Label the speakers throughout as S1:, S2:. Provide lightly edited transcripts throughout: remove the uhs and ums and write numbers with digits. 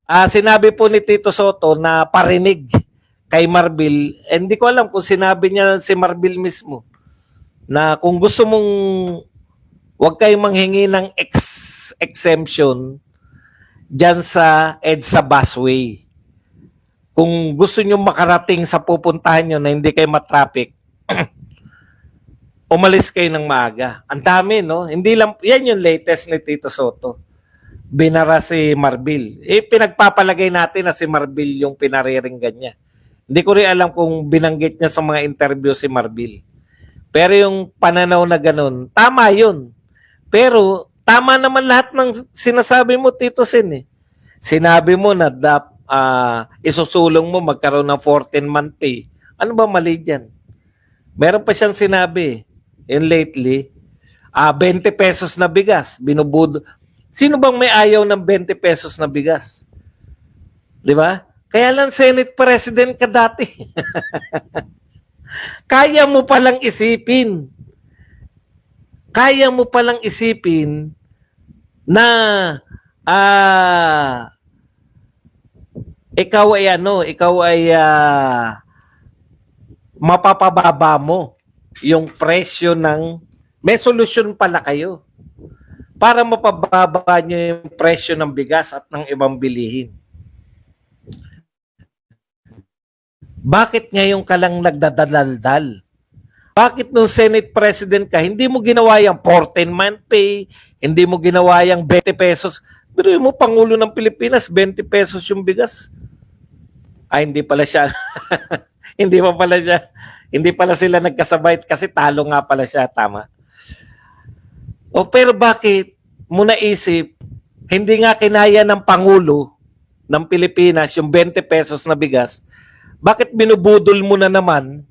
S1: Sinabi po ni Tito Soto na parinig kay Marbil. Hindi ko alam kung sinabi niya si Marbil mismo na kung gusto mong huwag kayong manghingi ng exemption dyan sa EDSA busway. Kung gusto nyo makarating sa pupuntahan nyo na hindi kayo matraffic, umalis kayo ng maaga. Ang dami, no? Hindi lang, yan yung latest ni Tito Soto. Binara si Marbil. Pinagpapalagay natin na si Marbil yung pinariringgan niya. Hindi ko rin alam kung binanggit niya sa mga interview si Marbil. Pero yung pananaw na ganun, tama yun. Pero tama naman lahat ng sinasabi mo, Tito Sen. Sinabi mo na isusulong mo magkaroon ng 14-month pay. Ano ba mali dyan? Meron pa siyang sinabi, in lately, 20 pesos na bigas, binubud. Sino bang may ayaw ng 20 pesos na bigas? Di ba? Kaya lang Senate President ka dati. Kaya mo palang isipin. Kaya mo palang isipin na ikaw ay mapapababa mo yung presyo ng may solusyon pala kayo para mapababa nyo yung presyo ng bigas at ng ibang bilihin. Bakit ngayon ka lang nagdadaldal? Bakit nung Senate President ka, hindi mo ginawa yung 14-month pay, hindi mo ginawa yung 20 pesos? Pero mo, Pangulo ng Pilipinas, 20 pesos yung bigas. Hindi pala siya. Hindi pa pala siya. Hindi pala sila nagkasabay kasi talo nga pala siya, tama. Pero bakit mo naisip, hindi nga kinaya ng Pangulo ng Pilipinas yung 20 pesos na bigas, bakit binubudol mo na naman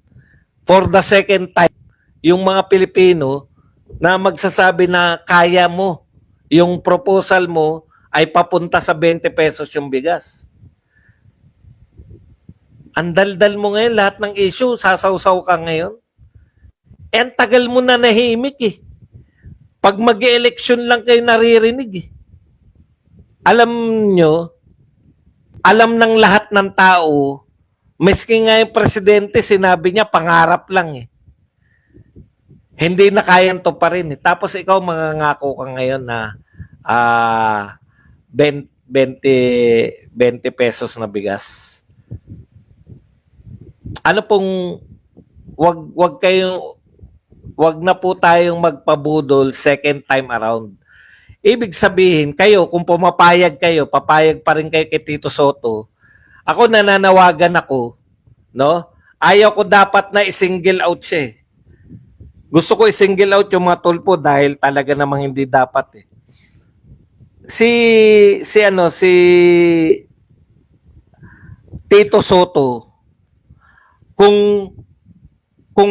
S1: for the second time yung mga Pilipino na magsasabi na kaya mo, yung proposal mo ay papunta sa 20 pesos yung bigas? Ang daldal mo ngayon, lahat ng issue, sasawsaw ka ngayon. Ang tagal mo na nahimik eh. Pag mag-eleksyon lang kayo naririnig eh. Alam nyo, alam ng lahat ng tao, maski nga yung presidente, sinabi niya, pangarap lang eh. Hindi na kayang to pa rin eh. Tapos ikaw mangangako ka ngayon na 20 pesos na bigas. Ano pong, wag na po tayong magpabudol second time around. Ibig sabihin, kayo, kung pumapayag kayo, papayag pa rin kayo kay Tito Soto. Ako nananawagan ako, no? Ayaw ko dapat na i-single out siya. Gusto ko i-single out yung mga tulpo dahil talaga namang hindi dapat eh. Si Tito Soto, kung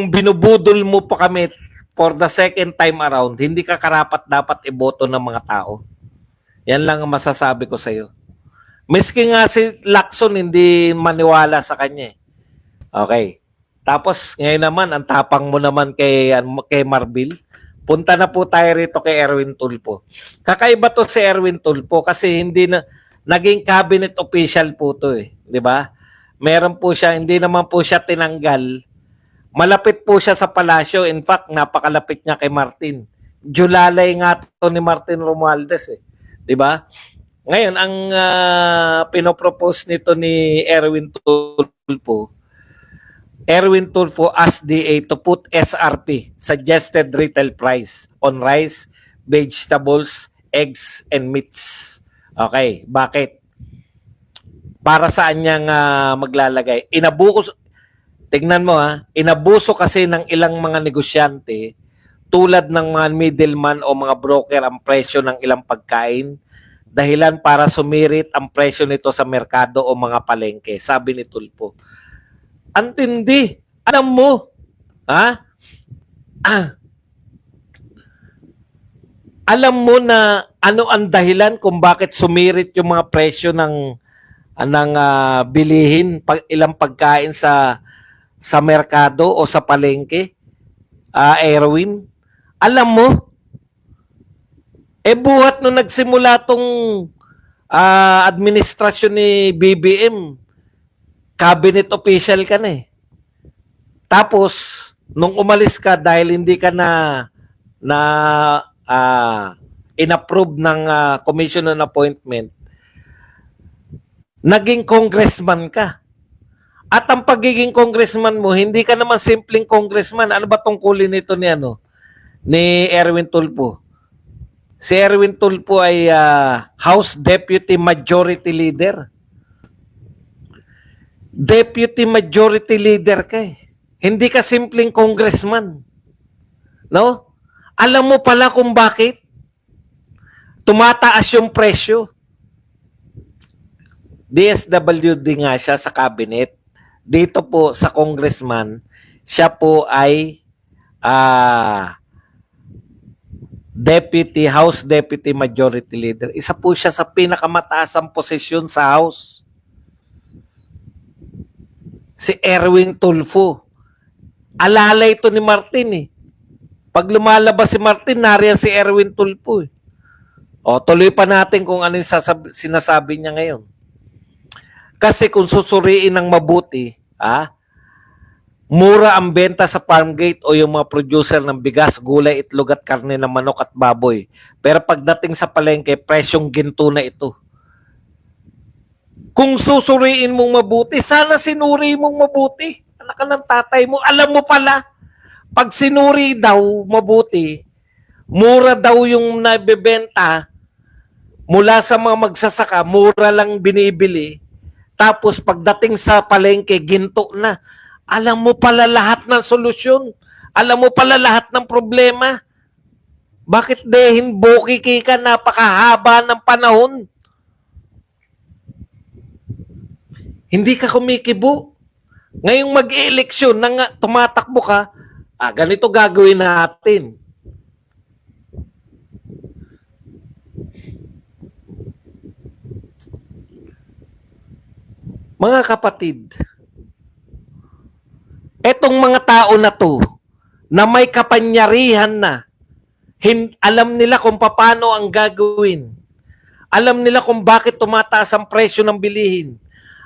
S1: binubudol mo pa kami for the second time around, hindi ka karapat dapat iboto ng mga tao. Yan lang ang masasabi ko sa iyo. Miski nga si Lacson hindi maniwala sa kanya. Okay. Tapos ngayon naman, ang tapang mo naman kay Marbil. Punta na po tayo rito kay Erwin Tulfo. Kakaiba to si Erwin Tulfo kasi hindi na naging cabinet official po to eh, 'di ba? Meron po siya, hindi naman po siya tinanggal. Malapit po siya sa palasyo. In fact, napakalapit niya kay Martin. Julalay nga to ni Martin Romualdez eh, 'di ba? Ngayon, ang pinopropose nito ni Erwin Tulfo SDA to put SRP, Suggested Retail Price, on rice, vegetables, eggs, and meats. Okay, bakit? Para saan niyang maglalagay? Tingnan mo inabuso kasi ng ilang mga negosyante tulad ng mga middleman o mga broker ang presyo ng ilang pagkain, dahilan para sumirit ang presyo nito sa merkado o mga palengke, sabi ni Tulfo. Antindi. Alam mo, alam mo na ano ang dahilan kung bakit sumirit yung mga presyo ng bilihin, ilang pagkain sa merkado o sa palengke, Erwin? Alam mo, buhat nung nagsimula tong administrasyon ni BBM, cabinet official ka na eh. Tapos, nung umalis ka dahil hindi ka na inapprove ng commission on appointment, naging congressman ka. At ang pagiging congressman mo, hindi ka naman simpleng congressman. Ano ba tungkulin nito ni Erwin Tulfo? Si Erwin Tulfo ay House Deputy Majority Leader. Deputy Majority Leader ka eh. Hindi ka simpleng congressman. No? Alam mo pala kung bakit tumataas yung presyo. DSWD nga siya sa cabinet. Dito po sa congressman, siya po ay House Deputy Majority Leader. Isa po siya sa pinakamataasang posisyon sa House. Si Erwin Tulfo. Alalay ito ni Martin eh. Pag lumalabas si Martin, nariyan si Erwin Tulfo eh. O, tuloy pa natin kung ano yung sinasabi niya ngayon. Kasi kung susuriin ng mabuti, mura ang benta sa farm gate o yung mga producer ng bigas, gulay, itlog at karne ng manok at baboy. Pero pagdating sa palengke, presyong ginto na ito. Kung susuriin mong mabuti, sana sinuri mong mabuti. Anak ka ng tatay mo, alam mo pala, pag sinuri daw mabuti, mura daw yung nabebenta mula sa mga magsasaka, mura lang binibili. Tapos pagdating sa palengke, ginto na. Alam mo pala lahat ng solusyon. Alam mo pala lahat ng problema. Bakit dehin bokiki ka napakahaba ng panahon? Hindi ka kumikibo. Ngayong mag-eleksyon, tumatakbo ka, ganito gagawin natin. Mga kapatid, etong mga tao na to, na may kapangyarihan na, alam nila kung paano ang gagawin. Alam nila kung bakit tumataas ang presyo ng bilihin.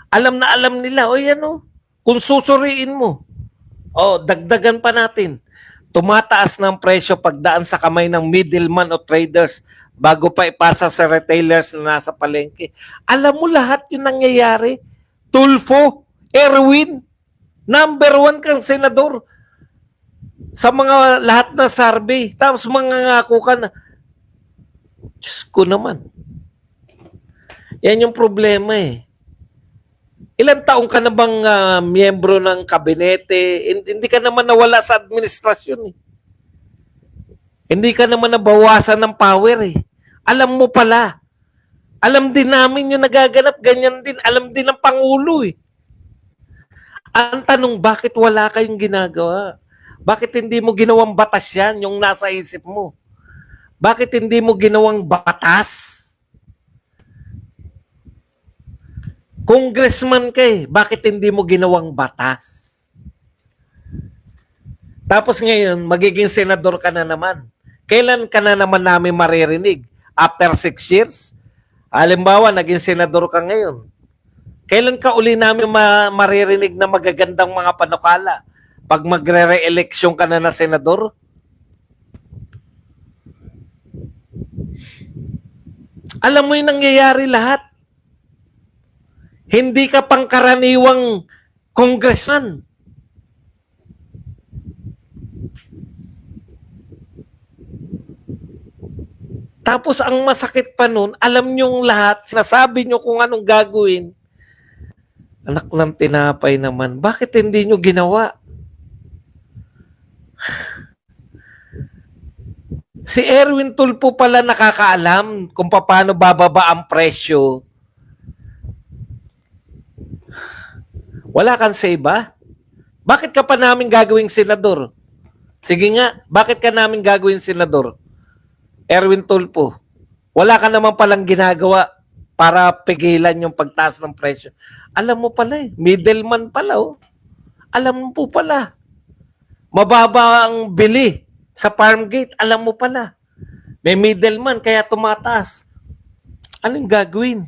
S1: Alam nila, kung susuriin mo, dagdagan pa natin. Tumataas ng presyo pagdaan sa kamay ng middleman o traders bago pa ipasa sa retailers na nasa palengke. Alam mo lahat yung nangyayari. Tulfo, Erwin, number 1 kang senador sa mga lahat na survey. Tapos mangangako ka na. Diyos ko naman. Yan yung problema eh. Ilang taong ka na bang miyembro ng kabinete? Hindi ka naman nawala sa administrasyon eh. Hindi ka naman nabawasan ng power eh. Alam mo pala. Alam din namin yung nagaganap, ganyan din. Alam din ng Pangulo eh. Ang tanong, bakit wala kayong ginagawa? Bakit hindi mo ginawang batas yan, yung nasa isip mo? Bakit hindi mo ginawang batas? Congressman ka eh, bakit hindi mo ginawang batas? Tapos ngayon, magiging senador ka na naman. Kailan ka na naman namin maririnig? After 6 years? Halimbawa, naging senador ka ngayon. Kailan ka uli namin maririnig na magagandang mga panukala? Pag magre-re-eleksyon ka na senador? Alam mo yung nangyayari lahat. Hindi ka pangkaraniwang congressman. Tapos ang masakit pa nun, alam nyong lahat, sinasabi nyo kung anong gagawin. Anak ng tinapay naman, bakit hindi nyo ginawa? Si Erwin Tulfo pala nakakaalam kung paano bababa ang presyo. Wala kang say ba? Bakit ka pa namin gagawing senador? Sige nga, bakit ka namin gagawing senador? Erwin Tulfo, wala ka naman palang ginagawa para pigilan yung pagtaas ng presyo. Alam mo pala eh, middleman pala oh. Alam mo po pala. Mababa ang bili sa farm gate, alam mo pala. May middleman kaya tumataas. Anong gagawin?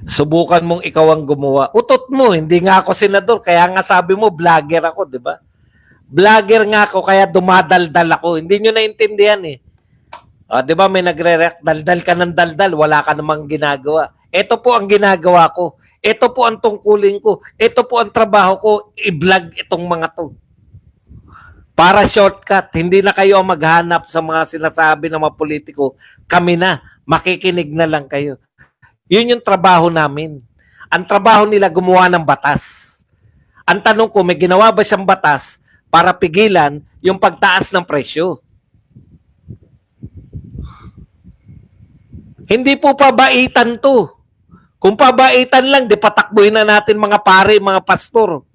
S1: Subukan mong ikaw ang gumawa. Utot mo, hindi nga ako senador. Kaya nga sabi mo, vlogger ako, di ba? Vlogger nga ako, kaya dumadaldal ako. Hindi nyo naintindihan eh. Di ba may nagre-react, daldal ka ng daldal, wala ka namang ginagawa. Ito po ang ginagawa ko. Ito po ang tungkulin ko. Ito po ang trabaho ko. I-vlog itong mga to. Para shortcut, hindi na kayo ang maghanap sa mga sinasabi ng mga politiko. Kami na, makikinig na lang kayo. Yun yung trabaho namin. Ang trabaho nila gumawa ng batas. Ang tanong ko, may ginawa ba siyang batas para pigilan yung pagtaas ng presyo? Hindi po pabaitan to. Kung pabaitan lang, di patakbuhin na natin mga pare, mga pastor.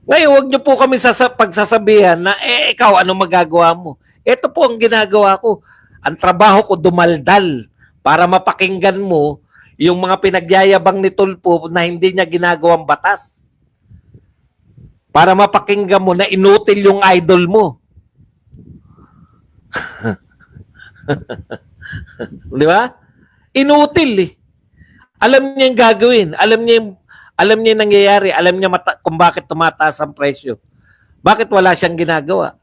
S1: Ngayon, huwag niyo po kami pagsasabihan na, ikaw, ano magagawa mo? Ito po ang ginagawa ko. Ang trabaho ko, dumaldal para mapakinggan mo yung mga pinagyayabang ni Tulfo na hindi niya ginagawang batas. Para mapakinggan mo na inutil yung idol mo. Di ba? Inutil eh. Alam niya yung gagawin. Alam niya yung nangyayari. Alam niya kung bakit tumataas ang presyo. Bakit wala siyang ginagawa?